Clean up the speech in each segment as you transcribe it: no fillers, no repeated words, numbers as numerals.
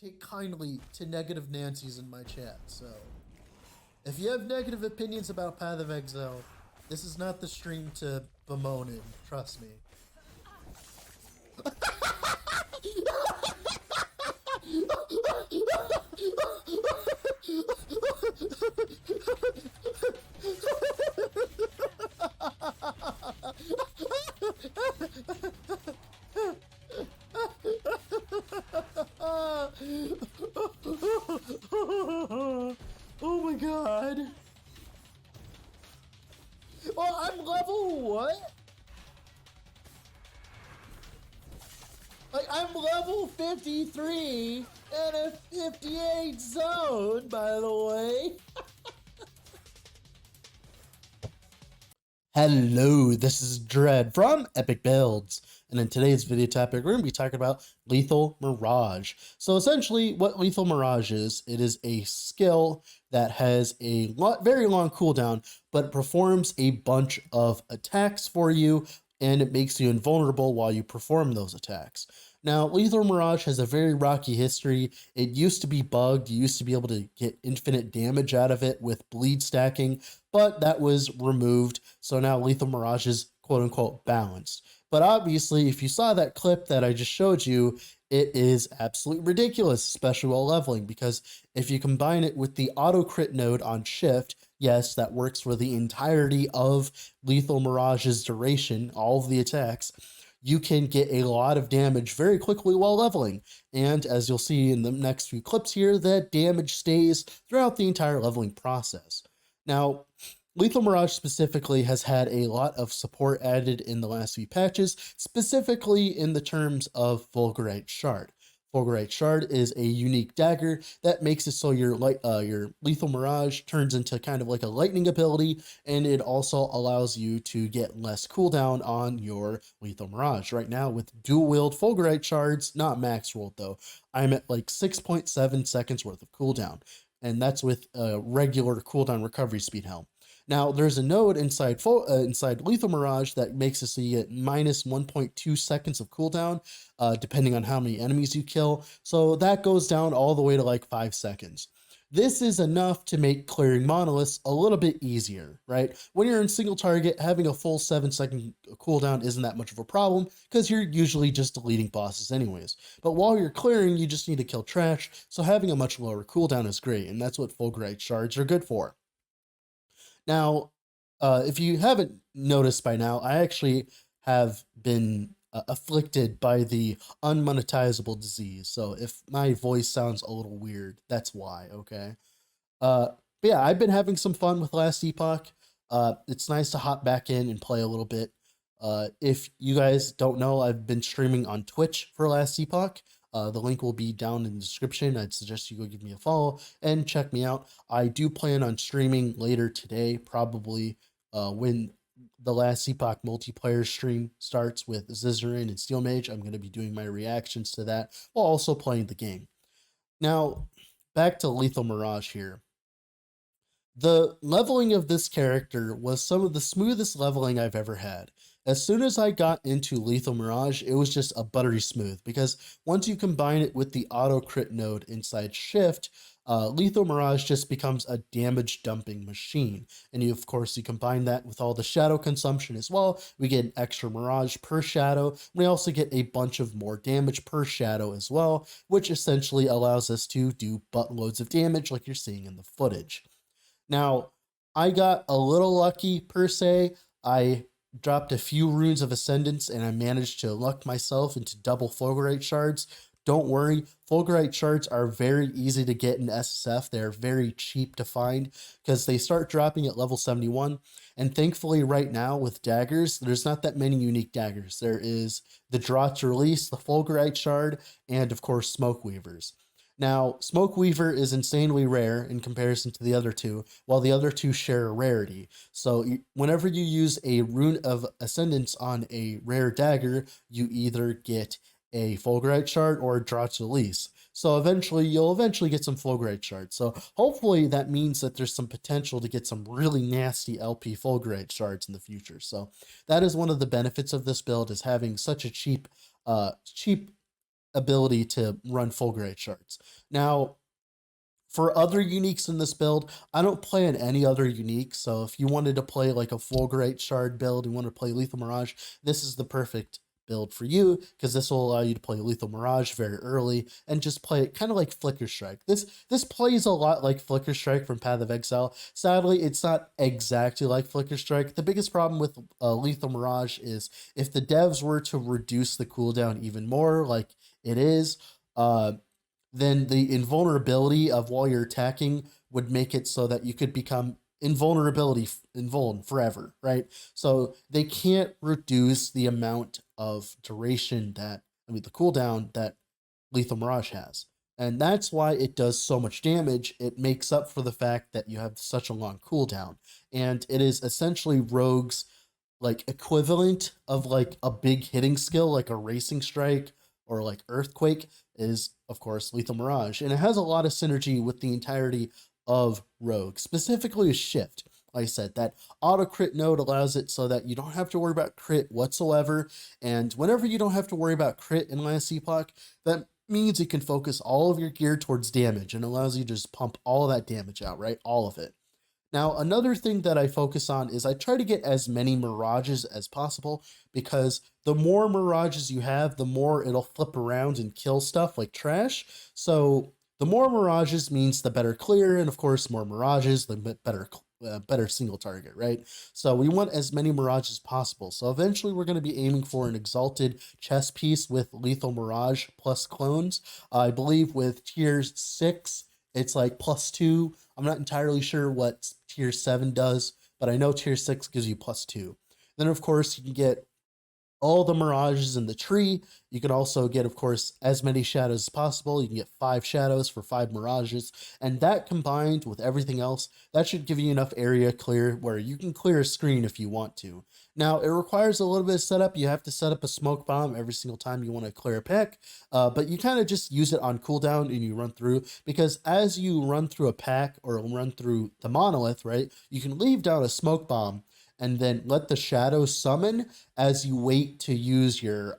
take kindly to negative Nancy's in my chat. So if you have negative opinions about Path of Exile, this is not the stream to bemoan in. Trust me. Oh my god. Oh, I'm level what? Like, I'm level 53 in a 58 zone, by the way. Hello, this is Dread from Epic Builds, and in today's video topic, we're going to be talking about Lethal Mirage. So essentially, what Lethal Mirage is, it is a skill that has a very long cooldown, but it performs a bunch of attacks for you, and it makes you invulnerable while you perform those attacks. Now, Lethal Mirage has a very rocky history. It used to be bugged. You used to be able to get infinite damage out of it with bleed stacking, but that was removed. So now Lethal Mirage is quote-unquote balanced. But obviously, if you saw that clip that I just showed you, it is absolutely ridiculous, especially while leveling, because if you combine it with the auto crit node on shift, yes, that works for the entirety of Lethal Mirage's duration, all of the attacks, you can get a lot of damage very quickly while leveling. And as you'll see in the next few clips here, that damage stays throughout the entire leveling process. Now, Lethal Mirage specifically has had a lot of support added in the last few patches, specifically in the terms of Fulgerite Shard. Fulgerite Shard is a unique dagger that makes it so your Lethal Mirage turns into kind of like a lightning ability, and it also allows you to get less cooldown on your Lethal Mirage. Right now, with dual wield Fulgerite Shards, not max rolled though, I'm at like 6.7 seconds worth of cooldown, and that's with a regular cooldown recovery speed helm. Now, there's a node inside Lethal Mirage that makes it so you get minus 1.2 seconds of cooldown, depending on how many enemies you kill. So that goes down all the way to like 5 seconds. This is enough to make clearing monoliths a little bit easier, right? When you're in single target, having a full 7-second cooldown isn't that much of a problem because you're usually just deleting bosses anyways. But while you're clearing, you just need to kill trash, so having a much lower cooldown is great, and that's what Fulgerite Shards are good for. Now, if you haven't noticed by now, I actually have been afflicted by the unmonetizable disease. So if my voice sounds a little weird, that's why, okay? But yeah, I've been having some fun with Last Epoch. It's nice to hop back in and play a little bit. If you guys don't know, I've been streaming on Twitch for Last Epoch. The link will be down in the description. I'd suggest you go give me a follow and check me out. I do plan on streaming later today, probably when the Last Epoch multiplayer stream starts with Zizarin and Steel Mage. I'm going to be doing my reactions to that while also playing the game. Now, back to Lethal Mirage here. The leveling of this character was some of the smoothest leveling I've ever had. As soon as I got into Lethal Mirage, it was just a buttery smooth, because once you combine it with the auto crit node inside shift, Lethal Mirage just becomes a damage dumping machine. And of course, you combine that with all the shadow consumption as well. We get an extra Mirage per shadow. We also get a bunch of more damage per shadow as well, which essentially allows us to do buttloads of damage like you're seeing in the footage. Now, I got a little lucky per se. I dropped a few runes of ascendance and I managed to luck myself into double Fulgerite shards. Don't worry, Fulgerite shards are very easy to get in SSF. They're very cheap to find because they start dropping at level 71. And thankfully right now with daggers, there's not that many unique daggers. There is the Draw to Release, the Fulgerite shard, and of course Smoke Weavers. Now, Smoke Weaver is insanely rare in comparison to the other two, while the other two share a rarity. So whenever you use a Rune of Ascendance on a rare dagger, you either get a Fulgerite shard or a Draw to Release. So you'll eventually get some Fulgerite shards. So hopefully that means that there's some potential to get some really nasty LP Fulgerite shards in the future. So that is one of the benefits of this build, is having such a cheap ability to run Fulgerite shards. Now, for other uniques in this build, I don't play in any other unique. So if you wanted to play like a Fulgerite shard build, you want to play Lethal Mirage, this is the perfect build for you because this will allow you to play Lethal Mirage very early and just play it kind of like Flicker Strike. This plays a lot like Flicker Strike from Path of Exile. Sadly, it's not exactly like Flicker Strike. The biggest problem with Lethal Mirage is if the devs were to reduce the cooldown even more, like it is, then the invulnerability of while you're attacking would make it so that you could become invuln forever, right? So they can't reduce the amount of duration that, the cooldown that Lethal Mirage has. And that's why it does so much damage. It makes up for the fact that you have such a long cooldown. And it is essentially Rogue's like equivalent of like a big hitting skill, like a racing strike or like earthquake, is of course Lethal Mirage. And it has a lot of synergy with the entirety of Rogue, specifically a shift. Like I said, that auto crit node allows it so that you don't have to worry about crit whatsoever. And whenever you don't have to worry about crit in last Epoch, that means you can focus all of your gear towards damage and allows you to just pump all of that damage out, right? All of it. Now, another thing that I focus on is I try to get as many Mirages as possible because the more Mirages you have, the more it'll flip around and kill stuff like trash. So the more Mirages means the better clear, and of course, more Mirages, the better single target, right? So we want as many Mirages as possible. So eventually we're going to be aiming for an exalted chess piece with Lethal Mirage plus clones. I believe with tier 6, it's like +2. I'm not entirely sure what tier 7 does, but I know tier 6 gives you +2. Then, of course, you can get all the Mirages in the tree. You can also get, of course, as many shadows as possible. You can get 5 shadows for 5 Mirages. And that combined with everything else, that should give you enough area clear where you can clear a screen if you want to. Now, it requires a little bit of setup. You have to set up a smoke bomb every single time you want to clear a pack. But you kind of just use it on cooldown and you run through. Because as you run through a pack or run through the monolith, right, you can leave down a smoke bomb and then let the shadow summon as you wait to use your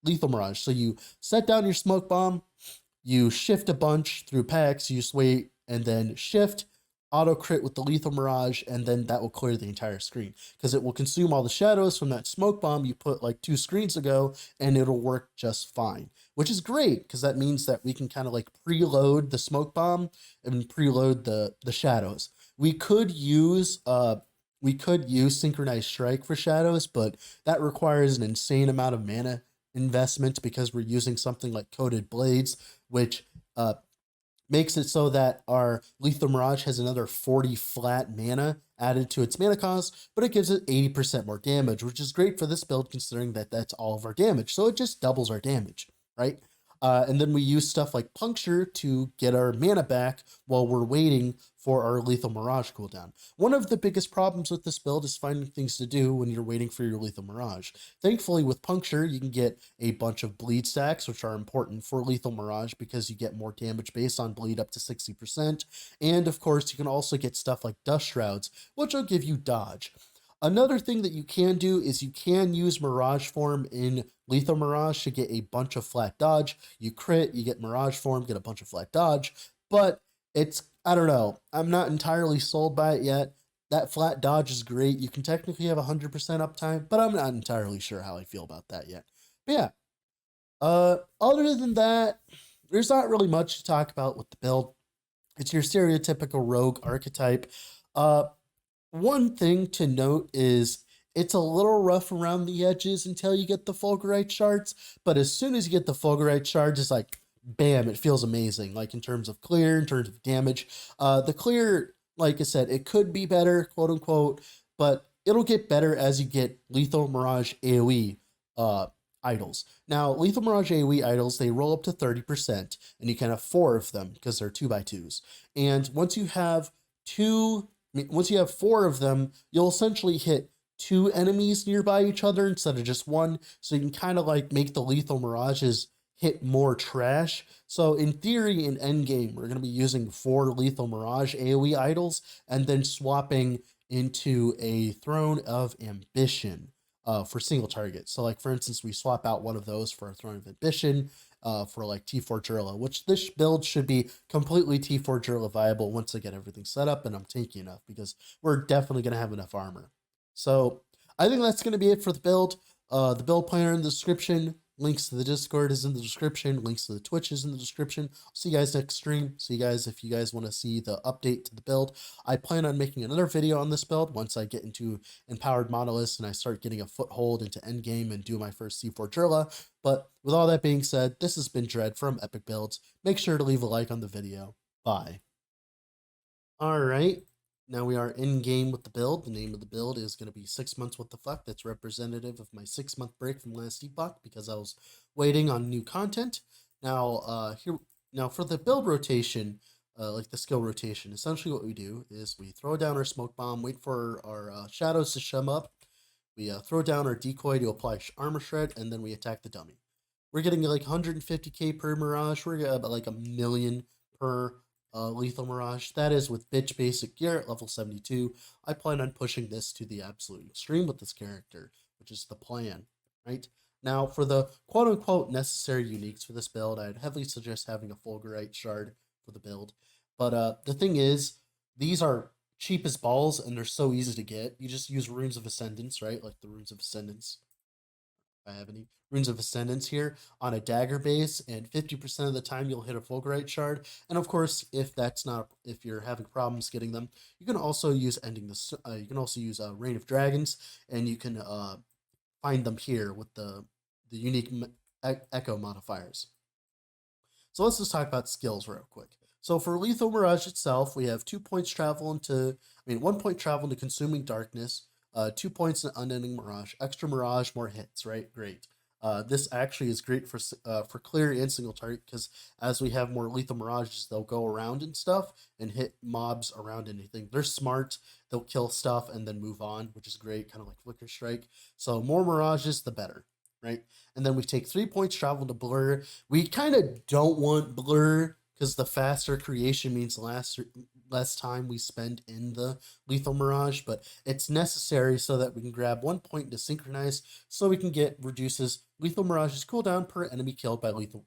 Lethal Mirage. So you set down your smoke bomb, you shift a bunch through packs, you just wait, and then shift, auto crit with the Lethal Mirage, and then that will clear the entire screen. Because it will consume all the shadows from that smoke bomb you put like 2 screens ago, and it'll work just fine. Which is great, because that means that we can kind of like preload the smoke bomb and preload the shadows. We could use Synchronized Strike for shadows, but that requires an insane amount of mana investment because we're using something like Coated Blades, which makes it so that our Lethal Mirage has another 40 flat mana added to its mana cost, but it gives it 80% more damage, which is great for this build considering that that's all of our damage. So it just doubles our damage, right? And then we use stuff like Puncture to get our mana back while we're waiting for our Lethal Mirage cooldown. One of the biggest problems with this build is finding things to do when you're waiting for your Lethal Mirage. Thankfully, with Puncture, you can get a bunch of bleed stacks, which are important for Lethal Mirage because you get more damage based on bleed up to 60%. And of course, you can also get stuff like Dust Shrouds, which will give you dodge. Another thing that you can do is you can use Mirage Form in Lethal Mirage to get a bunch of flat dodge. You crit, you get Mirage Form, get a bunch of flat dodge, but it's, I don't know, I'm not entirely sold by it yet. That flat dodge is great. You can technically have 100% uptime, but I'm not entirely sure how I feel about that yet. But yeah, other than that, there's not really much to talk about with the build. It's your stereotypical rogue archetype. One thing to note is it's a little rough around the edges until you get the Fulgerite shards, but as soon as you get the Fulgerite shards, it's like, bam, it feels amazing, like in terms of clear, in terms of damage. The clear, like I said, it could be better, quote unquote, but it'll get better as you get Lethal Mirage AoE idols. Now, Lethal Mirage AoE idols, they roll up to 30%, and you can have 4 of them because they're 2x2s. And once you have 4 of them, you'll essentially hit 2 enemies nearby each other instead of just 1. So you can kind of like make the Lethal Mirages hit more trash. So in theory, in endgame, we're going to be using 4 Lethal Mirage AoE idols and then swapping into a Throne of Ambition for single target. So like, for instance, we swap out one of those for a Throne of Ambition, for like T4 Jirla, which this build should be completely T4 Jirla viable once I get everything set up and I'm tanky enough, because we're definitely going to have enough armor. So I think that's going to be it for the build. The build planner in the description, links to the Discord is in the description, links to the Twitch is in the description. See you guys next stream. See you guys if you guys want to see the update to the build. I plan on making another video on this build once I get into empowered monoliths and I start getting a foothold into endgame and do my first C4 Jirla. But with all that being said, this has been Dread from Epic Builds. Make sure to leave a like on the video. Bye. All right. Now we are in game with the build. The name of the build is going to be 6 months what the fuck. That's representative of my 6-month break from last Epoch because I was waiting on new content. Now for the build rotation, like the skill rotation, essentially what we do is we throw down our smoke bomb, wait for our shadows to shum up. We throw down our decoy to apply armor shred, and then we attack the dummy. We're getting like 150k per Mirage. We're getting about like 1 million per Lethal Mirage. That is with bitch basic gear at level 72. I plan on pushing this to the absolute extreme with this character, which is the plan, right? Now, for the quote-unquote necessary uniques for this build, I'd heavily suggest having a Fulgerite shard for the build. But the thing is, these are cheap as balls, and they're so easy to get. You just use Runes of Ascendance, right? Like the Runes of Ascendance. If I have any Runes of Ascendance here on a dagger base, and 50% of the time you'll hit a Fulgerite shard. And of course, if you're having problems getting them, you can also use Reign of Dragons, and you can find them here with the unique echo modifiers. So let's just talk about skills real quick. So for Lethal Mirage itself, we have 2 points travel into, 1 point travel into Consuming Darkness, 2 points in Unending Mirage, extra Mirage, more hits, right? Great. This actually is great for clear and single target, because as we have more Lethal Mirages, they'll go around and stuff and hit mobs around anything. They're smart. They'll kill stuff and then move on, which is great, kind of like Flicker Strike. So more Mirages, the better, right? And then we take 3 points travel to Blur. We kind of don't want Blur, because the faster creation means less time we spend in the Lethal Mirage, but it's necessary so that we can grab 1 point to synchronize, so we can reduces Lethal Mirage's cooldown per enemy killed by Lethal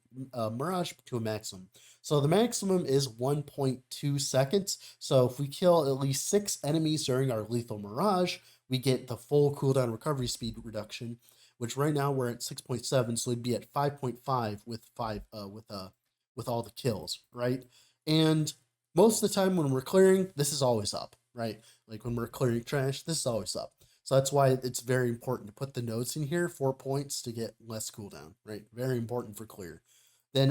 Mirage to a maximum. So the maximum is 1.2 seconds. So if we kill at least 6 enemies during our Lethal Mirage, we get the full cooldown recovery speed reduction, which right now we're at 6.7, so we'd be at 5.5 with all the kills, right? And most of the time when we're clearing, this is always up, right? Like when we're clearing trash, this is always up. So that's why it's very important to put the nodes in here, 4 points to get less cooldown, right? Very important for clear. Then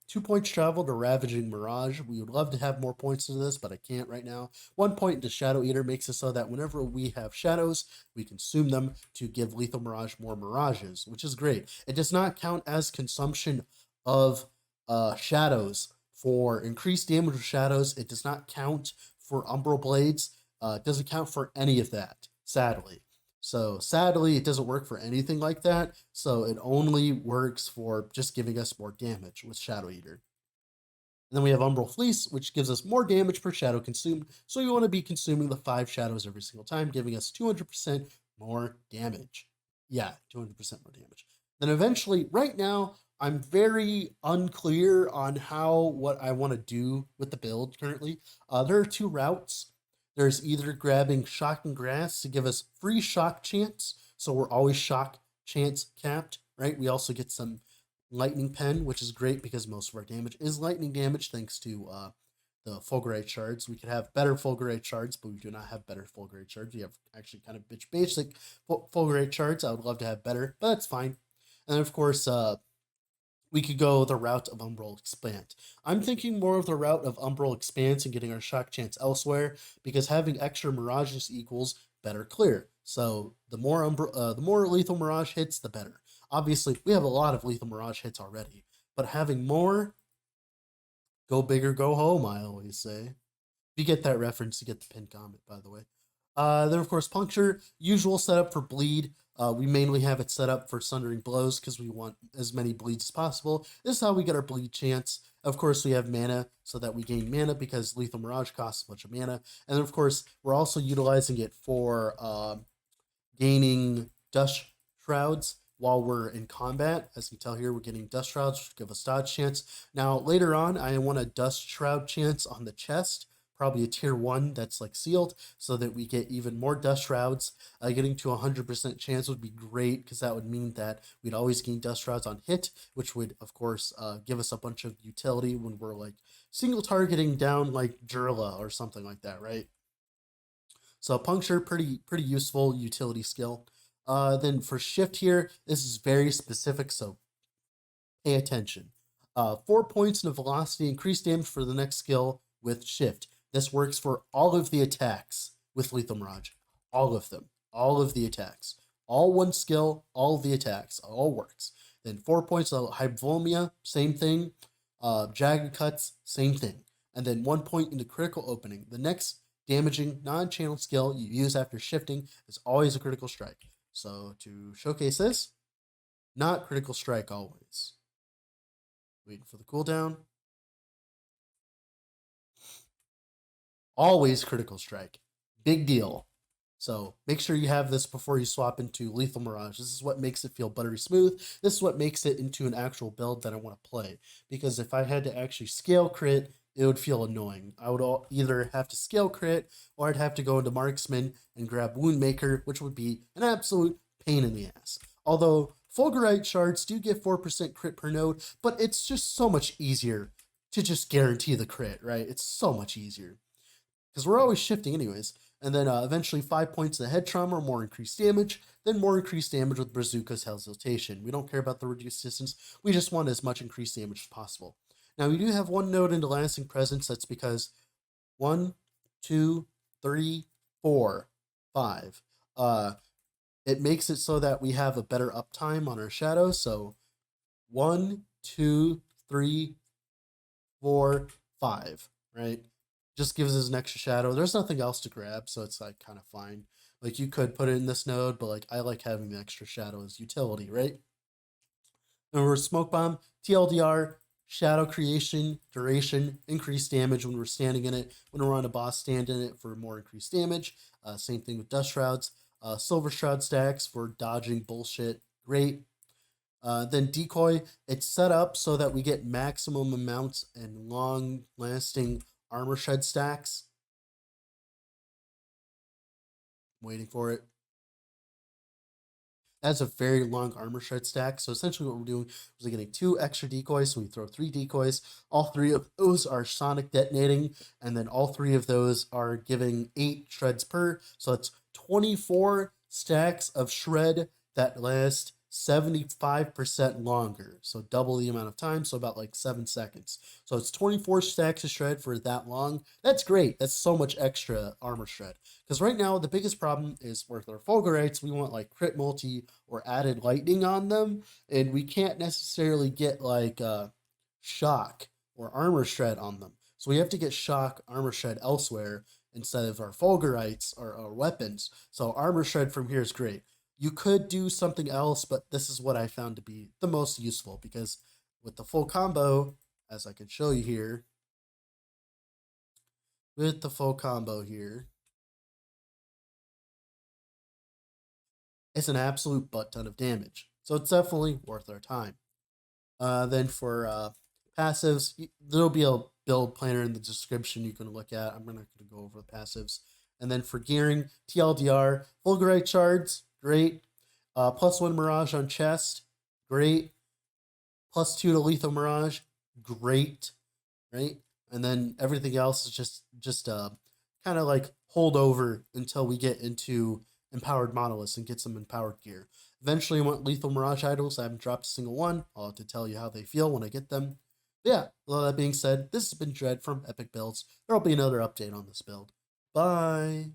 2 points travel to Ravaging Mirage. We would love to have more points to this, but I can't right now. 1 point into Shadow Eater makes it so that whenever we have shadows, we consume them to give Lethal Mirage more Mirages, which is great. It does not count as consumption of shadows for increased damage with shadows. It does not count for Umbral Blades. It doesn't count for any of that, sadly. So sadly, it doesn't work for anything like that. So it only works for just giving us more damage with Shadow Eater. And then we have Umbral Fleece, which gives us more damage per shadow consumed. So you want to be consuming the 5 shadows every single time, giving us 200% more damage. Yeah, 200% more damage. Then eventually, right now, I'm very unclear on what I want to do with the build currently. There are 2 routes. There's either grabbing Shocking Grass to give us free shock chance, so we're always shock chance capped, right? We also get some Lightning Pen, which is great because most of our damage is lightning damage thanks to the Fulgerite shards. We could have better Fulgerite shards, but we do not have better Fulgerite shards. We have actually kind of bitch basic Fulgerite shards. I would love to have better, but that's fine. And then, of course, we could go the route of Umbral Expand. I'm thinking more of the route of Umbral Expanse and getting our shock chance elsewhere, because having extra Mirages equals better clear. So the more Lethal Mirage hits, the better. Obviously, we have a lot of Lethal Mirage hits already, but having more, go big or go home, I always say. If you get that reference, you get the pinned comment, by the way. Then, of course, Puncture, usual setup for bleed. We mainly have it set up for Sundering Blows because we want as many bleeds as possible. This is how we get our bleed chance. Of course, we have mana so that we gain mana because Lethal Mirage costs a bunch of mana. And then, of course, we're also utilizing it for gaining Dust Shrouds. while we're in combat. As you can tell here, we're getting Dust Shrouds, which give us dodge chance. Now, later on, I want a Dust Shroud chance on the chest, probably a tier 1 that's like sealed, so that we get even more Dust Shrouds. Getting to 100% chance would be great, because that would mean that we'd always gain Dust Shrouds on hit, which would, of course, give us a bunch of utility when we're like single targeting down like Jurla or something like that, right? So puncture, pretty useful utility skill. Then for shift here, this is very specific, so pay attention. 4 points in velocity, increased damage for the next skill with shift. This works for all of the attacks with Lethal Mirage. All of them. All of the attacks. All one skill, all of the attacks. All works. Then 4 points of Hypomia, same thing. Jagged Cuts, same thing. And then 1 point into critical opening. The next damaging non-channel skill you use after shifting is always a critical strike. So to showcase this, not critical strike always. Waiting for the cooldown. Always critical strike. Big deal. So make sure you have this before you swap into Lethal Mirage. This is what makes it feel buttery smooth. This is what makes it into an actual build that I want to play. Because if I had to actually scale crit, it would feel annoying. I would either have to scale crit, or I'd have to go into Marksman and grab Wound Maker, which would be an absolute pain in the ass. Although Fulgerite shards do get 4% crit per node, but it's just so much easier to just guarantee the crit, right? It's so much easier. Because we're always shifting anyways. And then eventually 5 points of head trauma or more increased damage, then more increased damage with Bazooka's Hesitation. We don't care about the reduced distance, we just want as much increased damage as possible. Now we do have one node into Lasting Presence. That's because 1, 2, 3, 4, 5. It makes it so that we have a better uptime on our shadows. So 1, 2, 3, 4, 5, right? Just gives us an extra shadow. There's nothing else to grab, so it's like kind of fine. Like you could put it in this node, but like I like having the extra shadow as utility, right? And we're Smoke Bomb, TLDR, shadow creation, duration, increased damage when we're standing in it. When we're on a boss, stand in it for more increased damage. Same thing with Dust Shrouds. Silver Shroud stacks for dodging bullshit. Great. Then Decoy, it's set up so that we get maximum amounts and long-lasting armor shed stacks. I'm waiting for it. That's a very long armor shred stack. So essentially what we're doing is we're getting 2 extra decoys. So we throw 3 decoys. All 3 of those are sonic detonating. And then all 3 of those are giving 8 shreds per. So it's 24 stacks of shred that last 75% longer. So double the amount of time. So about like 7 seconds. So it's 24 stacks of shred for that long. That's great. That's so much extra armor shred. Because right now, the biggest problem is with our Fulgurites, we want like crit multi or added lightning on them. And we can't necessarily get like shock or armor shred on them. So we have to get shock, armor shred elsewhere instead of our Fulgurites or our weapons. So armor shred from here is great. You could do something else, but this is what I found to be the most useful, because with the full combo, as I can show you here, with the full combo here, it's an absolute butt ton of damage. So it's definitely worth our time. Then for passives, there'll be a build planner in the description you can look at. I'm not going to go over the passives. And then for gearing, TLDR, Fulgerite shards, great. +1 Mirage on chest, great. +2 to Lethal Mirage, great, right? And then everything else is just kind of like hold over until we get into empowered monoliths and get some empowered gear. Eventually I want Lethal Mirage idols. I haven't dropped a single one. I'll have to tell you how they feel when I get them. But yeah, with all that being said, this has been Dread from Epic Builds. There'll be another update on this build. Bye.